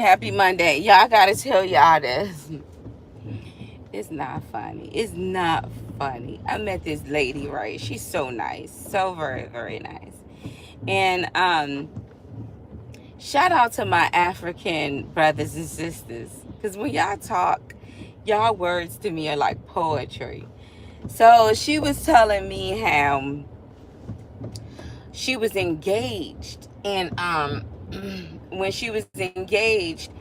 Happy Monday. Y'all, I gotta tell y'all this. It's not funny. It's not funny. I met this lady, right? She's so nice. So very, very nice. And shout out to my African brothers and sisters. Cause when y'all talk, y'all words to me are like poetry. So she was telling me how she was engaged, and when she was engaged,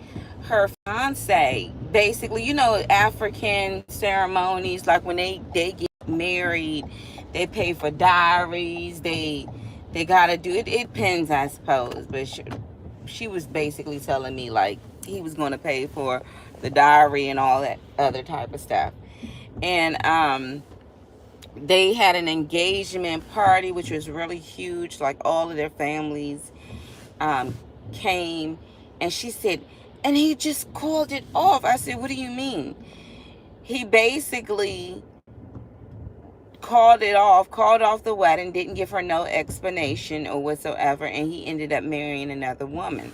her fiance, basically, African ceremonies, like when they get married, they pay for diaries, they gotta do it. It depends, I suppose, but she was basically telling me like he was going to pay for the diary and all that other type of stuff. And they had an engagement party, which was really huge. Like all of their families um, came, and she said, and he just called it off. I said, what do you mean? He basically called off the wedding, didn't give her no explanation or whatsoever, and he ended up marrying another woman.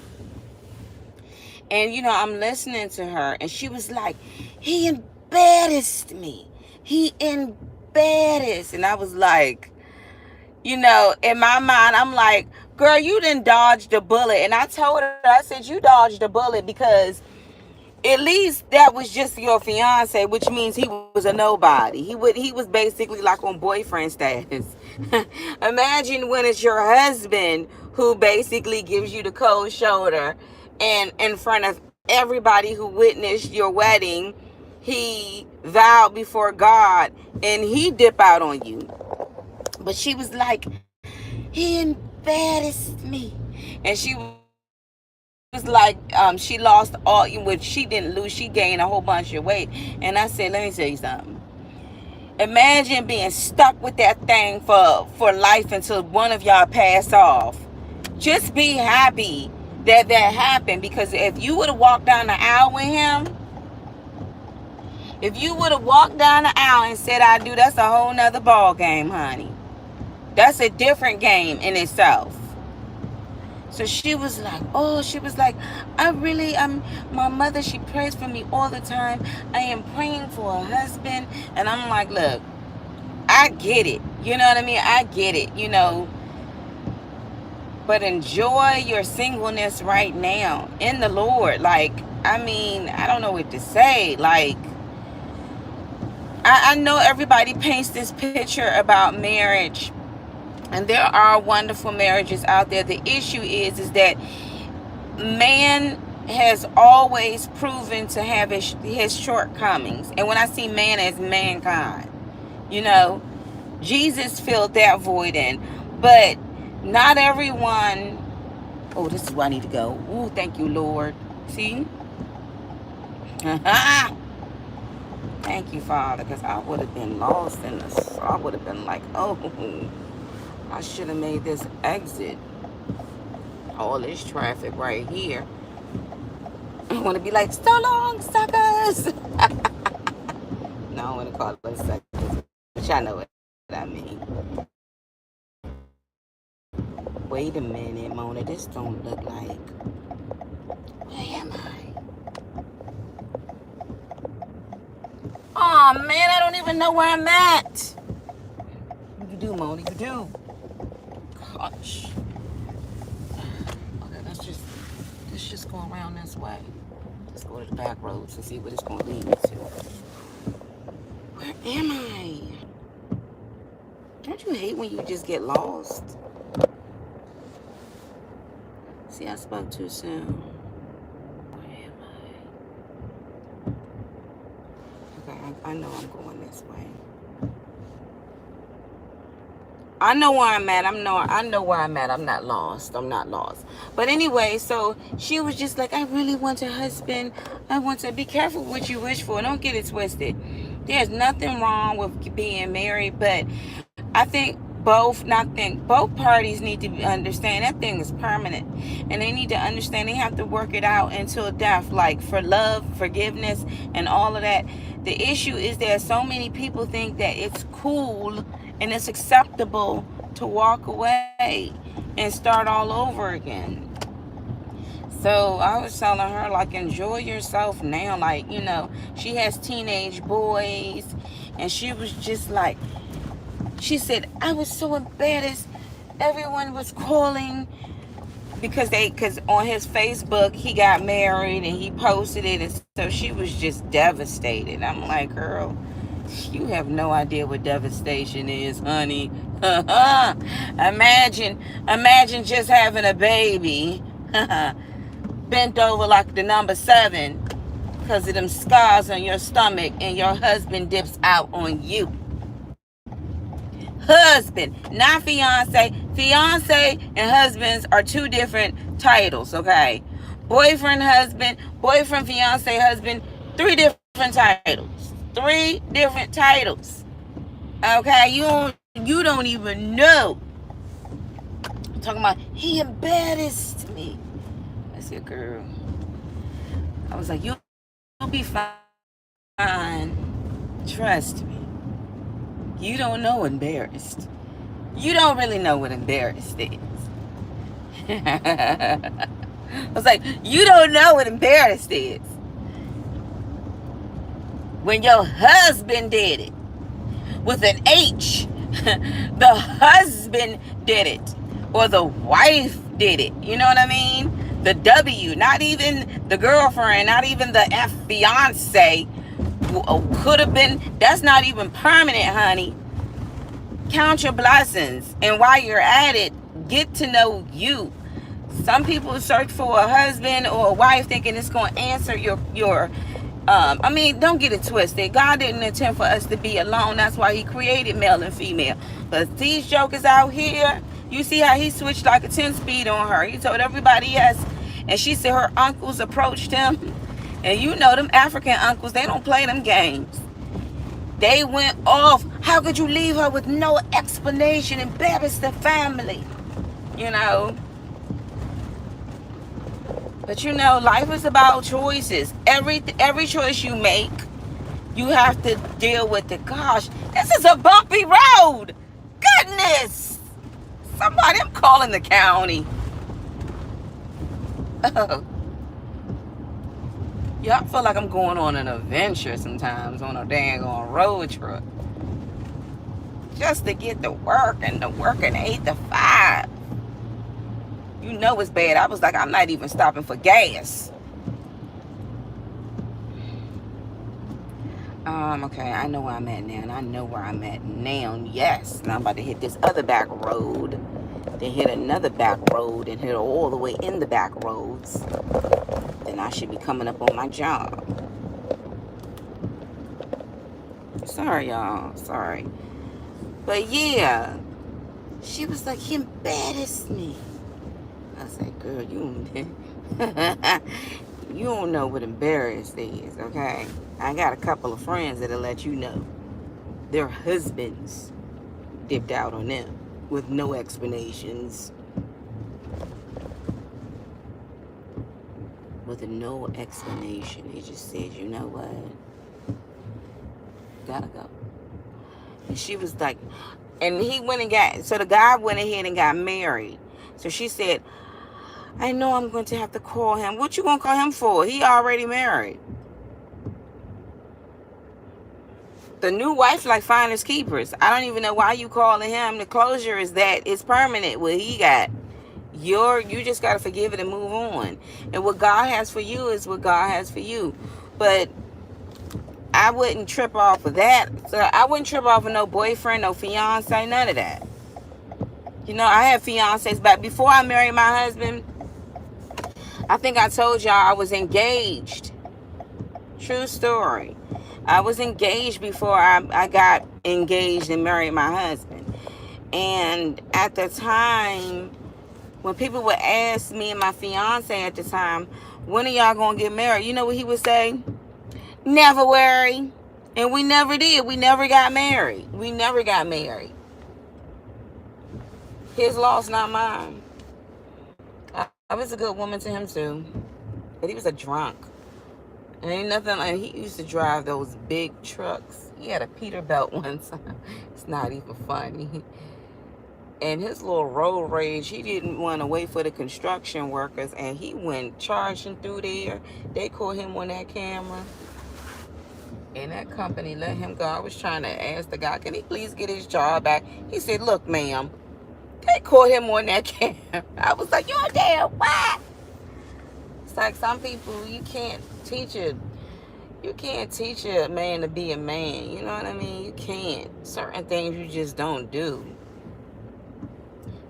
And I'm listening to her, and she was like, he embarrassed me. He embarrassed. And I was like, in my mind, I'm like, girl, you done dodged a bullet. And I told her, I said, you dodged a bullet because at least that was just your fiance, which means he was a nobody. He was basically like on boyfriend status. Imagine when it's your husband who basically gives you the cold shoulder, and in front of everybody who witnessed your wedding, he vowed before God and he dip out on you. But she was like, he embarrassed me. And she was like, she lost all, which she didn't lose, she gained a whole bunch of weight. And I said, let me tell you something. Imagine being stuck with that thing for life until one of y'all pass off. Just be happy that happened, because if you would have walked down the aisle with him, if you would have walked down the aisle and said I do, that's a whole nother ball game, honey. That's a different game in itself. So she was like, my mother, she prays for me all the time. I am praying for a husband. And I'm like, look, I get it. You know what I mean? I get it, but enjoy your singleness right now in the Lord. Like, I mean, I don't know what to say. Like, I know everybody paints this picture about marriage, and there are wonderful marriages out there. The issue is that man has always proven to have his shortcomings. And when I see man as mankind, you know, Jesus filled that void in. But not everyone. Oh, this is where I need to go. Oh, thank you, Lord. See? Thank you, Father, because I would have been lost in this. I would have been like, oh, I should have made this exit. All this traffic right here. I want to be like, so long, suckers. No, I want to call it suckers, but y'all know what I mean. Wait a minute, Mona. This don't look like. Where am I? Oh man, I don't even know where I'm at. What you do, Mona? You do. Gosh. Okay, let's just go around this way. Let's go to the back roads and see what it's gonna lead me to. Where am I? Don't you hate when you just get lost? See, I spoke too soon. Where am I? Okay, I know I'm going this way. I know where I'm at. I know where I'm at. I'm not lost. I'm not lost. But anyway, so she was just like, I really want a husband. I want to be careful what you wish for. Don't get it twisted. There's nothing wrong with being married, but I think both parties need to understand that thing is permanent, and they need to understand they have to work it out until death, like for love, forgiveness, and all of that. The issue is that so many people think that it's cool and it's acceptable to walk away and start all over again. So I was telling her, like, enjoy yourself now. Like, she has teenage boys. And she was just like, she said, I was so embarrassed. Everyone was calling because on his Facebook, he got married and he posted it. And so she was just devastated. I'm like, girl, you have no idea what devastation is, honey. imagine just having a baby bent over like the number 7 because of them scars on your stomach and your husband dips out on you. Husband, not fiance. Fiance and husbands are 2 different titles, okay? Boyfriend, fiance, husband, 3 different titles. 3 different titles. Okay, you don't even know. I'm talking about he embarrassed me. I said, girl. I was like, you'll be fine. Trust me. You don't know embarrassed. You don't really know what embarrassed is. I was like, you don't know what embarrassed is. When your husband did it with an H, the husband did it, or the wife did it. You know what I mean? The W, not even the girlfriend, not even the fiance could have been. That's not even permanent, honey. Count your blessings, and while you're at it, get to know you. Some people search for a husband or a wife thinking it's going to answer your don't get it twisted. God didn't intend for us to be alone. That's why he created male and female. But these jokers out here, you see how he switched like a 10-speed on her. He told everybody yes. And she said her uncles approached him. And you know them African uncles, they don't play them games. They went off. How could you leave her with no explanation? Embarrass the family. But life is about choices. Every choice you make, you have to deal with it. Gosh, this is a bumpy road. Goodness. Somebody, I'm calling the county. Oh. Yeah, I feel like I'm going on an adventure sometimes on a dang on road trip. Just to get to work and to work at 8 to 5. You know it's bad. I was like, I'm not even stopping for gas. Okay, I know where I'm at now. Yes. Now I'm about to hit this other back road. Then hit another back road and hit all the way in the back roads. Then I should be coming up on my job. Sorry, y'all. Sorry. But yeah. She was like, he embarrassed me. I was like, girl, you don't know what embarrassed is, okay? I got a couple of friends that'll let you know. Their husbands dipped out on them with no explanations. With no explanation. They just said, you know what? Gotta go. And she was like, and he went and so the guy went ahead and got married. So she said, I know I'm going to have to call him. What you going to call him for? He already married. The new wife like finders keepers. I don't even know why you calling him. The closure is that it's permanent what he got. You just got to forgive it and move on. And what God has for you is what God has for you. But I wouldn't trip off of that. So I wouldn't trip off of no boyfriend, no fiance, none of that. I had fiancés back before I married my husband. I think I told y'all I was engaged. True story. I was engaged before I got engaged and married my husband. And at the time, when people would ask me and my fiance at the time, when are y'all going to get married? You know what he would say? Never worry. And we never did. We never got married. His loss, not mine. I was a good woman to him too. But he was a drunk. And ain't nothing like, he used to drive those big trucks. He had a Peterbilt one time. It's not even funny. And his little road rage, he didn't want to wait for the construction workers, and he went charging through there. They caught him on that camera, and that company let him go. I was trying to ask the guy, can he please get his job back? He said, look, ma'am, they caught him on that camera. I was like, you're damn what? It's like some people, you can't teach a man to be a man. You know what I mean? You can't. Certain things you just don't do.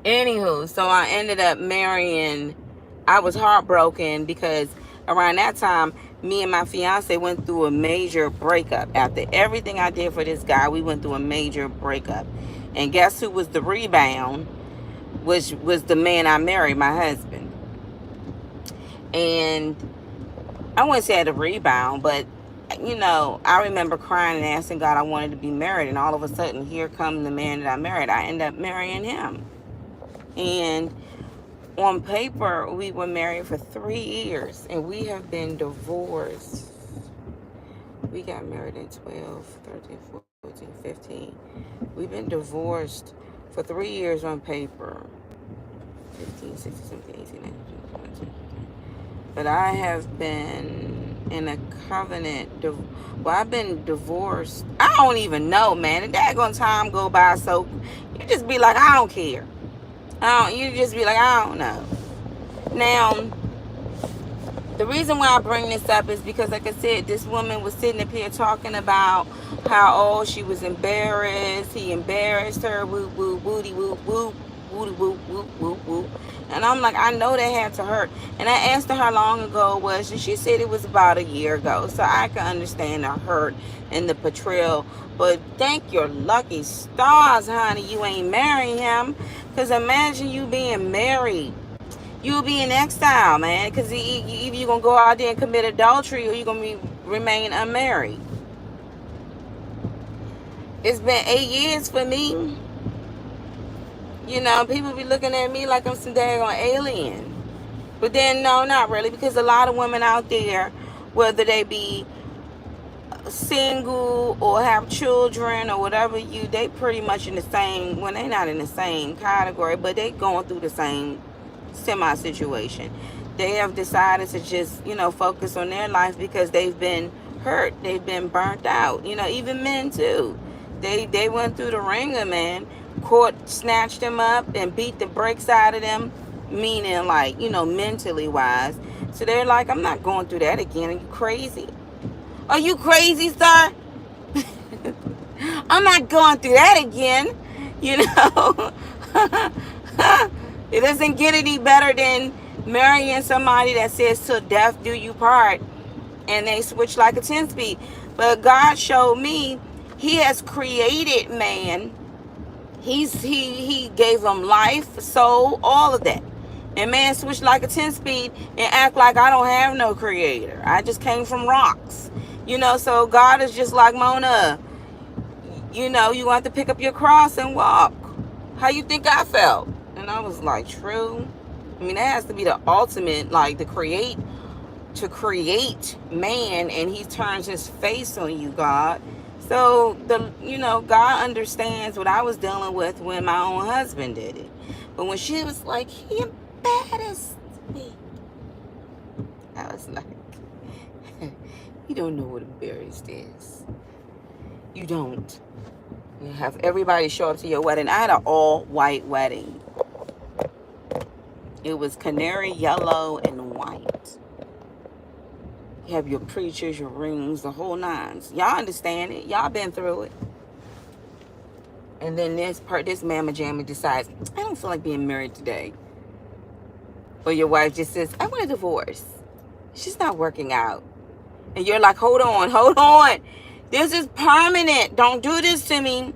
Anywho, so I ended up marrying. I was heartbroken because around that time, me and my fiance went through a major breakup. After everything I did for this guy, we went through a major breakup. And guess who was the rebound? Which was the man I married, my husband. And I wouldn't say I had a rebound, but you know, I remember crying and asking God I wanted to be married, and all of a sudden, here comes the man that I married. I ended up marrying him. And on paper, we were married for 3 years, and we have been divorced. We got married in 12, 13, 14, 15. We've been divorced for 3 years on paper. 15, 16, 17, 18, 19, 20, 21. But I have been in a covenant. I've been divorced. I don't even know, man. The daggone time go by, so you just be like, I don't care. You just be like, I don't know. Now, the reason why I bring this up is because, like I said, this woman was sitting up here talking about how, she was embarrassed. He embarrassed her. Woo, woo, woody, woo, woo. Woo, woo, woo, woo, woo. And I'm like, I know that had to hurt. And I asked her how long ago it was, and she said it was about a year ago. So I can understand the hurt and the betrayal. But thank your lucky stars, honey, you ain't marrying him. Because imagine you being married. You'll be in exile, man. Because either you're going to go out there and commit adultery, or you're going to remain unmarried. It's been 8 years for me. You know, people be looking at me like I'm some daggone alien. But then, no, not really. Because a lot of women out there, whether they be single or have children or whatever, they pretty much in the same, well, they not in the same category, but they going through the same semi-situation. They have decided to just, focus on their life because they've been hurt. They've been burnt out. Even men, too. They went through the ringer, man. Court snatched them up and beat the brakes out of them, meaning like, mentally wise. So they're like, I'm not going through that again. Are you crazy? Are you crazy, sir? I'm not going through that again. It doesn't get any better than marrying somebody that says till death do you part, and they switch like a 10-speed. But God showed me he has created man. He gave him life, soul, all of that. And man switched like a 10-speed and act like I don't have no creator. I just came from rocks. So God is just like, Mona, you have to pick up your cross and walk. How you think I felt? And I was like, true. I mean, that has to be the ultimate, like to create man, and he turns his face on you, God. So God understands what I was dealing with when my own husband did it. But when she was like, he embarrassed me, I was like, you don't know what embarrassed is. You don't. You have everybody show up to your wedding. I had an all-white wedding. It was canary yellow and white. You have your preachers, your rings, the whole nines. Y'all understand it. Y'all been through it. And then this mamma jamma decides, I don't feel like being married today. Or your wife just says, I want a divorce. She's not working out. And you're like, hold on. This is permanent. Don't do this to me.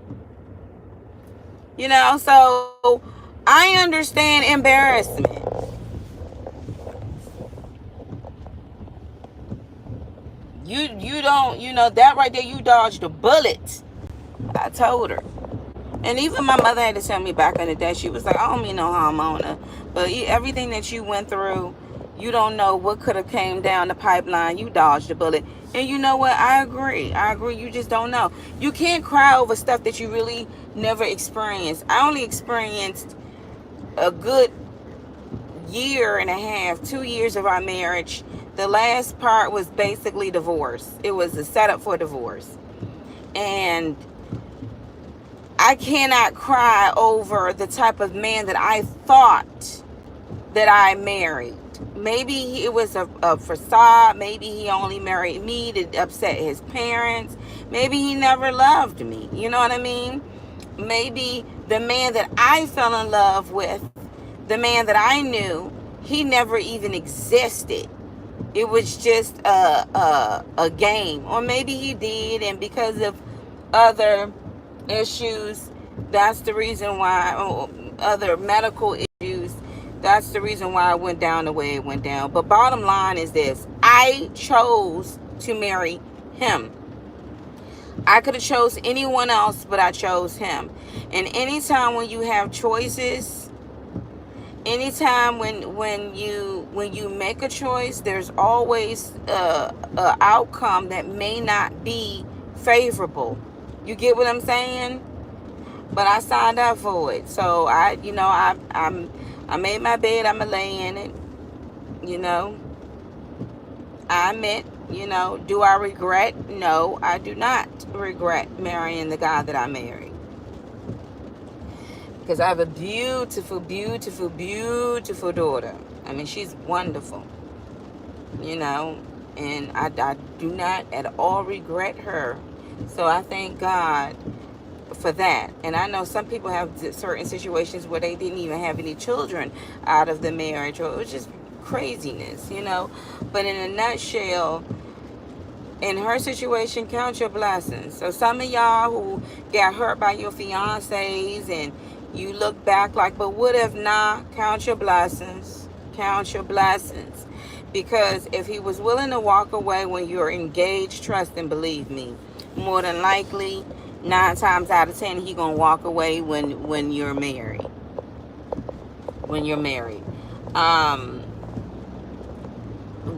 So I understand embarrassment. You don't, that right there, you dodged a bullet. I told her. And even my mother had to tell me back in the day, she was like, I don't mean no harm, Mona, but everything that you went through, You don't know what could have came down the pipeline. You dodged a bullet. And you know what? I agree. I agree. You just don't know. You can't cry over stuff that you really never experienced. I only experienced a good year and a half, 2 years of our marriage. The last part was basically divorce. It was a setup for divorce. And I cannot cry over the type of man that I thought that I married. Maybe it was a facade. Maybe he only married me to upset his parents. Maybe he never loved me. You know what I mean? Maybe the man that I fell in love with, the man that I knew, he never even existed. It was just a game. Or maybe he did, and because of other issues, that's the reason why, other medical issues, that's the reason why it went down the way it went down. But bottom line is this: I chose to marry him. I could have chose anyone else, but I chose him. And anytime when you have choices, anytime when you make a choice, there's always a outcome that may not be favorable. You get what I'm saying? But I signed up for it. So I made my bed, I'ma lay in it. You know. I admit, do I regret? No, I do not regret marrying the guy that I married. Because I have a beautiful, beautiful, beautiful daughter. I mean, she's wonderful. And I do not at all regret her. So I thank God for that. And I know some people have certain situations where they didn't even have any children out of the marriage, or it was just craziness. But in a nutshell, in her situation, count your blessings. So some of y'all who got hurt by your fiancés and you look back like, but what if not? Count your blessings. Count your blessings. Because if he was willing to walk away when you're engaged, trust and believe me, more than likely 9 times out of 10 he gonna walk away when you're married. When you're married.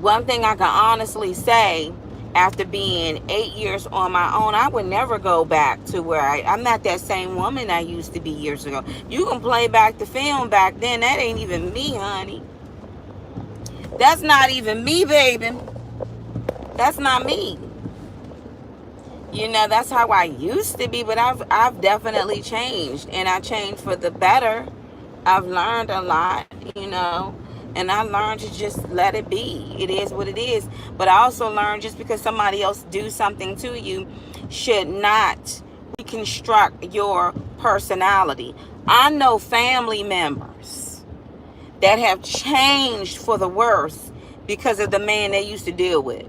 One thing I can honestly say, after being 8 years on my own, I would never go back to where I'm not that same woman I used to be years ago. You can play back the film back then. That ain't even me, honey. That's not even me, baby. That's not me. That's how I used to be, but I've definitely changed, and I changed for the better. I've learned a lot, and I learned to just let it be. It is what it is. But I also learned just because somebody else do something to you should not reconstruct your personality. I know family members that have changed for the worse because of the man they used to deal with.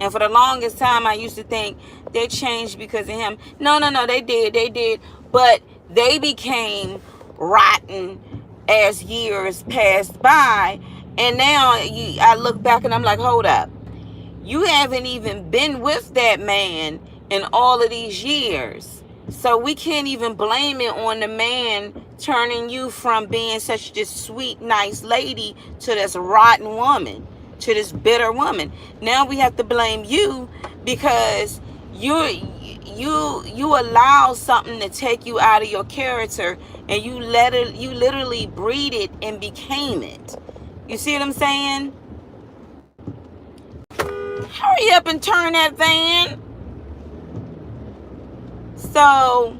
And for the longest time, I used to think they changed because of him. No, they did. But they became rotten as years passed by. And now I look back and I'm like, hold up. You haven't even been with that man in all of these years. So we can't even blame it on the man turning you from being such this sweet, nice lady to this rotten woman, to this bitter woman. Now we have to blame you because you allow something to take you out of your character, and you literally breed it and became it. You see what I'm saying? Hurry up and turn that van. So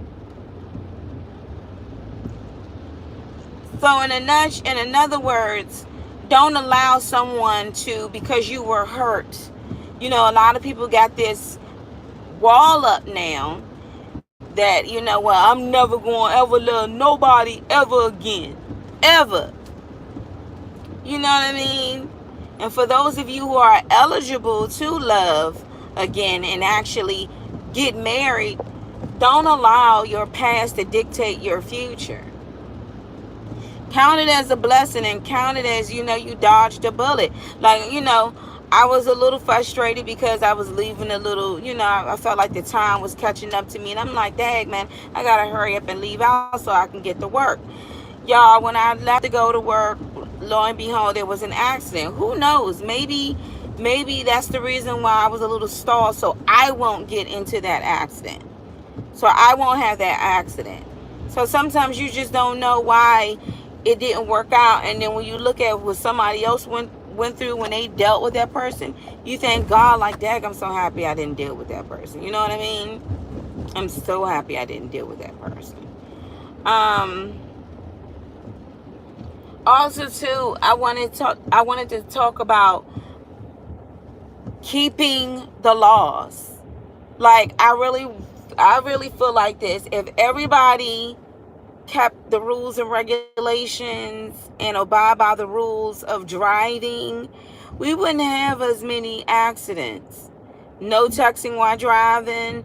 in other words, don't allow someone to, because you were hurt. A lot of people got this wall up now that, well, I'm never going to ever love nobody ever again. Ever. You know what I mean? And for those of you who are eligible to love again and actually get married, don't allow your past to dictate your future. Count it as a blessing, and count it as, you dodged a bullet. Like, I was a little frustrated because I was leaving a little, I felt like the time was catching up to me. And I'm like, dang, man, I got to hurry up and leave out so I can get to work. Y'all, when I left to go to work, lo and behold, there was an accident. Who knows? Maybe that's the reason why I was a little stalled, so I won't get into that accident. So I won't have that accident. So sometimes you just don't know why it didn't work out. And then when you look at what somebody else went through when they dealt with that person, you thank God, like, dang, I'm so happy I didn't deal with that person. You know what I mean? I'm so happy I didn't deal with that person. Also too, I wanted to talk about keeping the laws. Like, I really feel like this. If everybody kept the rules and regulations and abide by the rules of driving, we wouldn't have as many accidents. No texting while driving,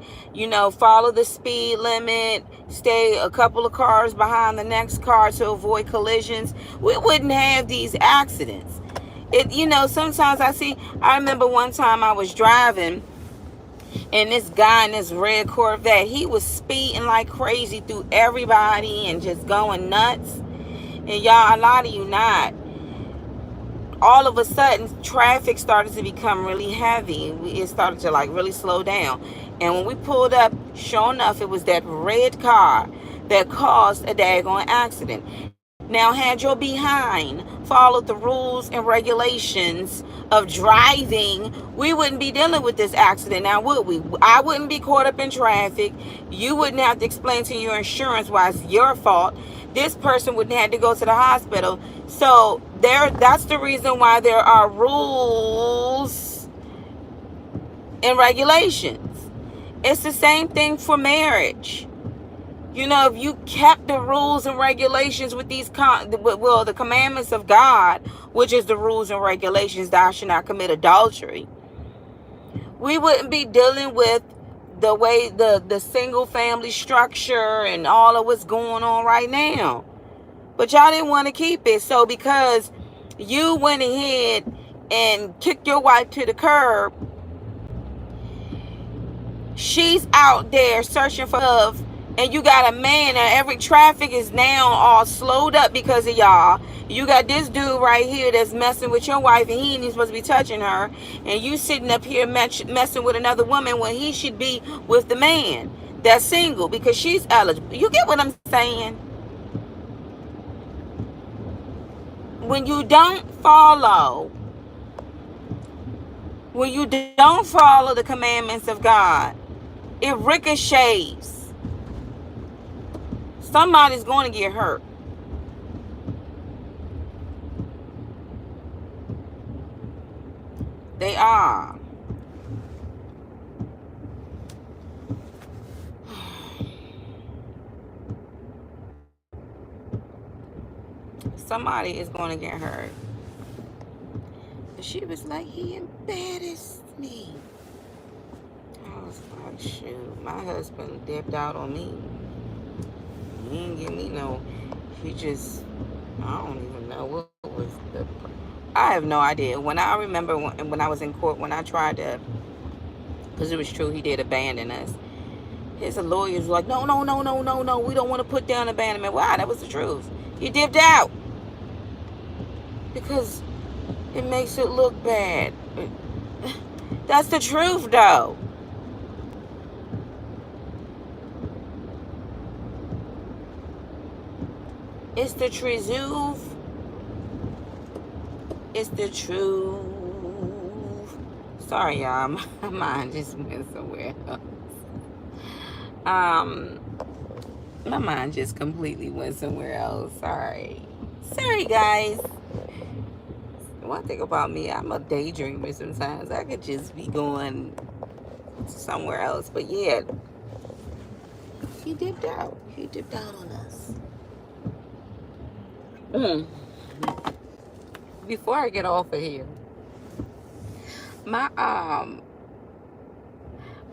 follow the speed limit, stay a couple of cars behind the next car to avoid collisions. We wouldn't have these accidents. Sometimes I remember one time I was driving, and this guy in this red Corvette, he was speeding like crazy through everybody and just going nuts. And y'all, a lot of you not. All of a sudden, traffic started to become really heavy. It started to like really slow down. And when we pulled up, sure enough, it was that red car that caused a daggone accident. Now, had your behind followed the rules and regulations of driving, we wouldn't be dealing with this accident now, would we? I wouldn't be caught up in traffic. You wouldn't have to explain to your insurance why it's your fault. This person wouldn't have to go to the hospital. So that's the reason why there are rules and regulations. It's the same thing for marriage. If you kept the rules and regulations with the commandments of God, which is the rules and regulations, thou shalt not commit adultery, we wouldn't be dealing with the way the single family structure and all of what's going on right now. But y'all didn't want to keep it. So because you went ahead and kicked your wife to the curb, she's out there searching for love. And you got a man, and every traffic is now all slowed up because of y'all. You got this dude right here that's messing with your wife, and he ain't even supposed to be touching her. And you sitting up here messing with another woman when he should be with the man that's single because she's eligible. You get what I'm saying? When you don't follow the commandments of God, it ricochets. Somebody's going to get hurt. They are. Somebody is going to get hurt. She was like, he embarrassed me. I was like, shoot, my husband dipped out on me. He didn't give me no, I don't even know what was I have no idea. When I remember when I was in court, when I tried to, because it was true, he did abandon us. His lawyers was like, no, we don't want to put down abandonment. Wow, that was the truth. He dipped out. Because it makes it look bad. That's the truth, though. It's the truth. It's the truth. Sorry, y'all. My mind just went somewhere else. My mind just completely went somewhere else. Sorry, guys. One thing about me, I'm a daydreamer sometimes. I could just be going somewhere else. But yeah, he dipped out. He dipped out on us. Before I get off of here, my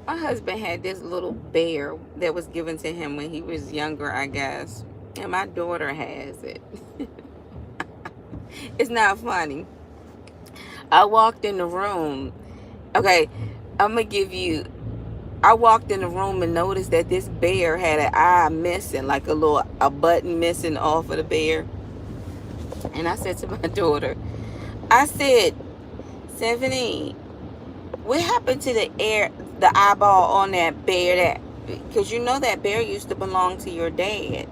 husband had this little bear that was given to him when he was younger, I guess. And my daughter has it. It's not funny. I walked in the room. Okay, I'm going to give you... I walked in the room and noticed that this bear had an eye missing, like a button missing off of the bear. And I said to my daughter, I said, Symphony, what happened to the eyeball on that bear? Because you know that bear used to belong to your dad.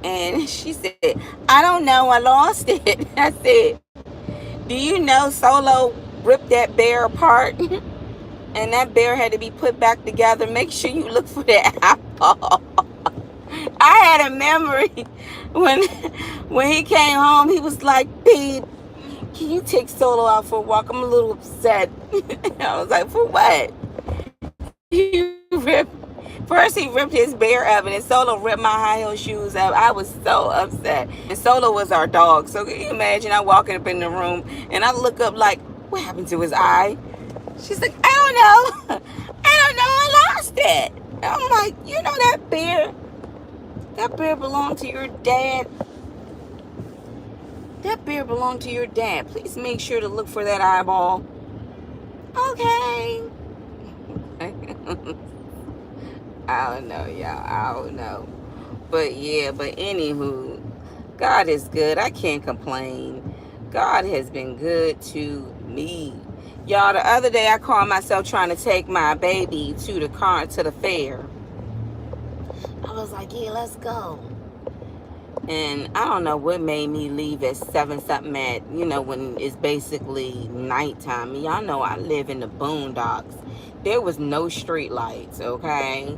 And she said, I don't know, I lost it. I said, do you know Solo ripped that bear apart? And that bear had to be put back together. Make sure you look for that eyeball. I had a memory when he came home. He was like, babe, can you take Solo out for a walk? I'm a little upset. I was like, for what? First he ripped his bear up, and then Solo ripped my high heel shoes up. I was so upset. And Solo was our dog. So can you imagine I walking up in the room and I look up like, what happened to his eye? She's like, I don't know. I lost it. And I'm like, you know that bear belonged to your dad. That bear belonged to your dad. Please make sure to look for that eyeball. Okay. I don't know, y'all. I don't know. But yeah, but anywho, God is good. I can't complain. God has been good to me. Y'all, the other day I caught myself trying to take my baby to the fair. I was like, yeah, let's go. And I don't know what made me leave at 7 something at, when it's basically nighttime. Y'all know I live in the boondocks. There was no street lights, okay?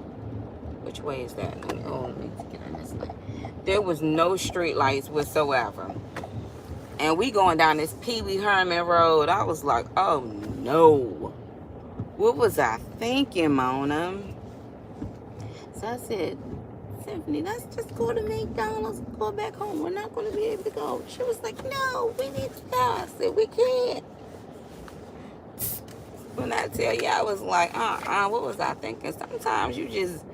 Which way is that? Oh, let me get on this way. There was no street lights whatsoever. And we going down this Pee Wee Herman Road. I was like, oh no. What was I thinking, Mona? So I said, Symphony, let's just go to McDonald's and go back home. We're not going to be able to go. She was like, no, we need to go. I said, we can't. When I tell you, I was like, what was I thinking? Sometimes you just,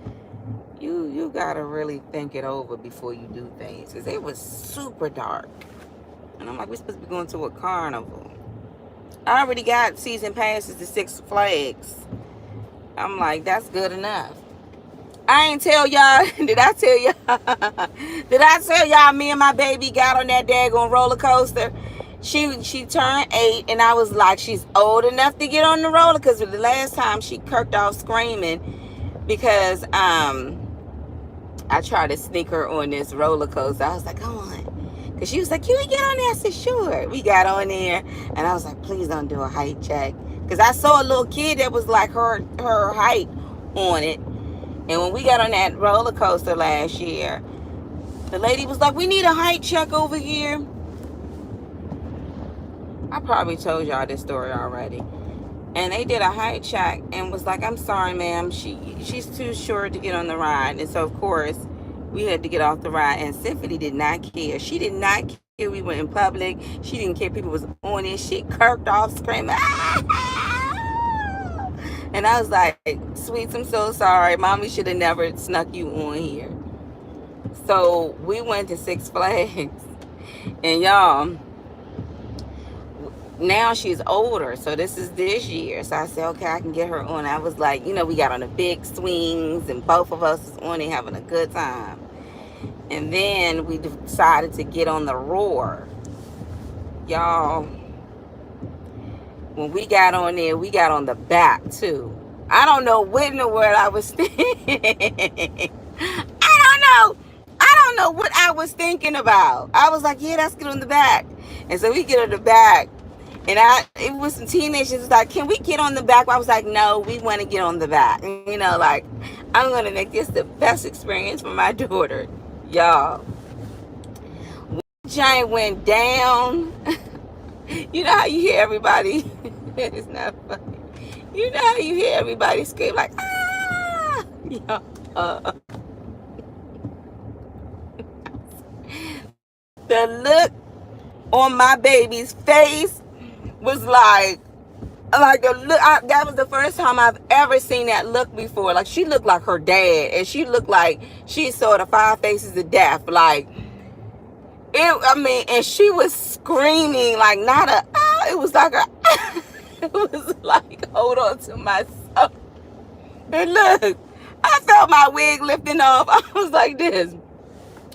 you got to really think it over before you do things. Because it was super dark. And I'm like, we're supposed to be going to a carnival. I already got season passes to Six Flags. I'm like, that's good enough. I ain't tell y'all. Did I tell y'all me and my baby got on that daggone roller coaster? She turned 8, and I was like, she's old enough to get on the roller, because the last time she kirked off screaming because I tried to sneak her on this roller coaster. I was like, come on. Because she was like, can we get on there? I said, sure. We got on there, and I was like, please don't do a height check. Because I saw a little kid that was like her height on it. And when we got on that roller coaster last year, the lady was like, we need a height check over here. I probably told y'all this story already. And they did a height check and was like, I'm sorry, ma'am. She's too short to get on the ride. And so, of course, we had to get off the ride. And Symphony did not care. She did not care we were in public. She didn't care people was on this shit, kirked off, screaming. And I was like, sweets, I'm so sorry. Mommy should have never snuck you on here. So we went to Six Flags. And y'all, now she's older. So this is this year. So I said, okay, I can get her on. I was like, we got on the big swings. And both of us was on it having a good time. And then we decided to get on the Roar. Y'all, when we got on there, we got on the back too. I don't know what in the world I was thinking. I don't know what I was thinking about. I was like, yeah, let's get on the back. And so we get on the back. And it was some teenagers like, can we get on the back? I was like, no, we want to get on the back. Like, I'm going to make this the best experience for my daughter. Y'all. When the giant went down, you know how you hear everybody? It's not funny. You know how you hear everybody scream like, ah! The look on my baby's face was like a look. That was the first time I've ever seen that look before. Like, she looked like her dad, and she looked like she saw the 5 faces of death. Like, and she was screaming like not a, it was like a, it was like, hold on to myself. And look, I felt my wig lifting off. I was like this.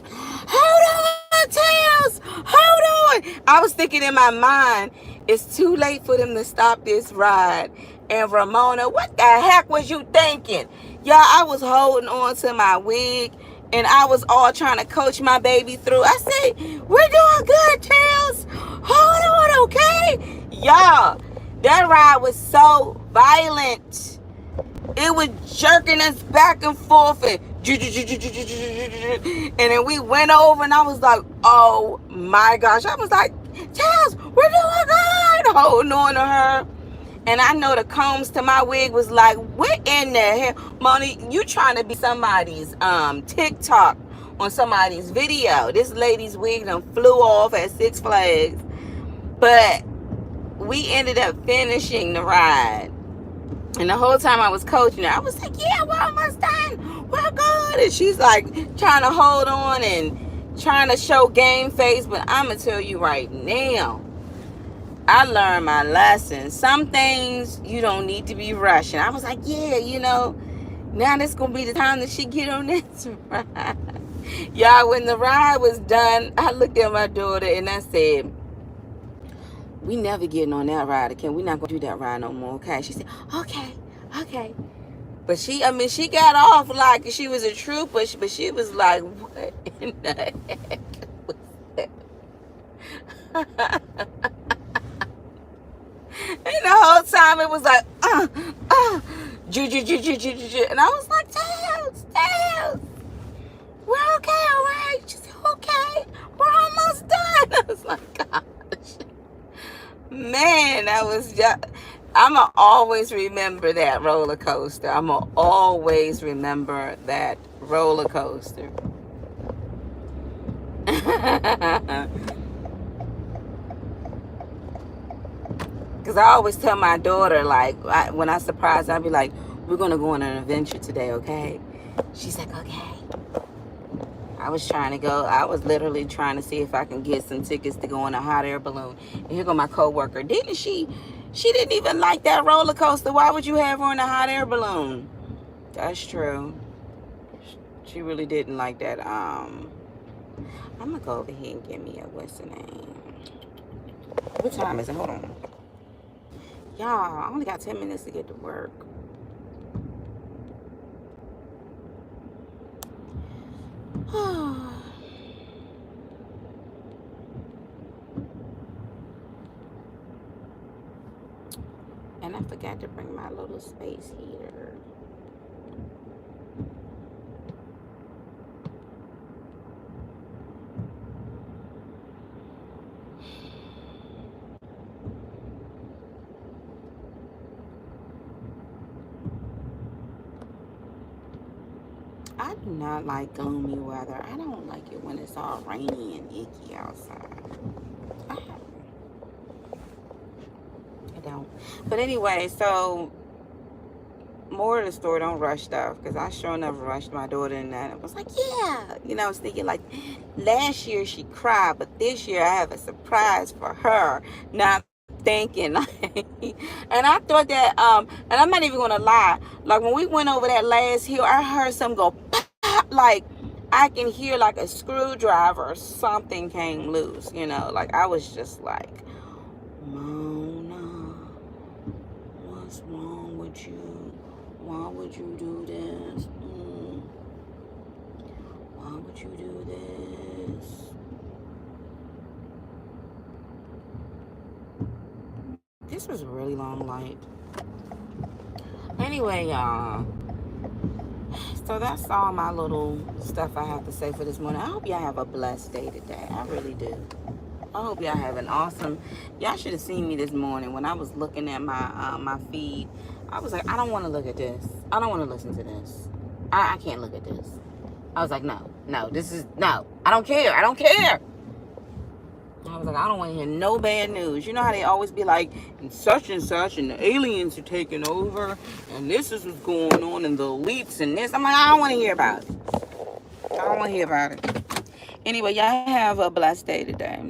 Hold on Tails, hold on. I was thinking in my mind, it's too late for them to stop this ride. And Ramona, what the heck was you thinking? Y'all, I was holding on to my wig and I was all trying to coach my baby through. I said, we're doing good, Tails. Hold on, okay? Y'all, that ride was so violent. It was jerking us back and forth and then we went over and I was like, oh my gosh. I was like, Tails, we're doing good. Holding on to her. And I know the combs to my wig was like, what in the hell? Moni, you trying to be somebody's TikTok on somebody's video. This lady's wig done flew off at Six Flags. But we ended up finishing the ride. And the whole time I was coaching her, I was like, yeah, we're almost done. We're good. And she's like trying to hold on and trying to show game face. But I'm going to tell you right now, I learned my lesson. Some things you don't need to be rushing. I was like, yeah, you know, now this going to be the time that she get on this ride. Y'all, when the ride was done, I looked at my daughter and I said, we never getting on that ride again. We're not going to do that ride no more, okay? She said, okay. But she got off like she was a trooper, but she was like, what in the heck was that? And the whole time it was like, and I was like, Tails, we're okay, all right? She said, okay, we're almost done. I was like, gosh. Man, that was just, I'ma always remember that roller coaster. I'ma always remember that roller coaster. Because I always tell my daughter, like, when I surprise her, I'll be like, we're going to go on an adventure today, okay? She's like, okay. I was literally trying to see if I can get some tickets to go on a hot air balloon. And here go my coworker. She didn't even like that roller coaster. Why would you have her on a hot air balloon? That's true. She really didn't like that. I'm going to go over here and get me what's the name? What time is it? Hold on. Y'all, I only got 10 minutes to get to work. And I forgot to bring my little space heater. I do not like gloomy weather. I don't like it when it's all rainy and icky outside. I don't. But anyway, so more of the story, don't rush stuff, because I sure enough rushed my daughter in that. I was like, yeah. You know, I was thinking like last year she cried, but this year I have a surprise for her. Not thinking like, and I thought that and I'm not even gonna lie, like when we went over that last hill, I heard something go pop, like I can hear like a screwdriver or something came loose, you know. Like I was just like, Mona, what's wrong with you? Why would you do this? Why would you do this? This was a really long light. Anyway, y'all. So that's all my little stuff I have to say for this morning. I hope y'all have a blessed day today. I really do. I hope y'all have an awesome... Y'all should have seen me this morning when I was looking at my feed. I was like, I don't want to look at this. I don't want to listen to this. I can't look at this. I was like, no, this is... No, I don't care. I don't care. I was like, I don't want to hear no bad news. You know how they always be like, and the aliens are taking over, and this is what's going on, and the elites, and this. I'm like, I don't want to hear about it. I don't want to hear about it. Anyway, y'all have a blessed day today.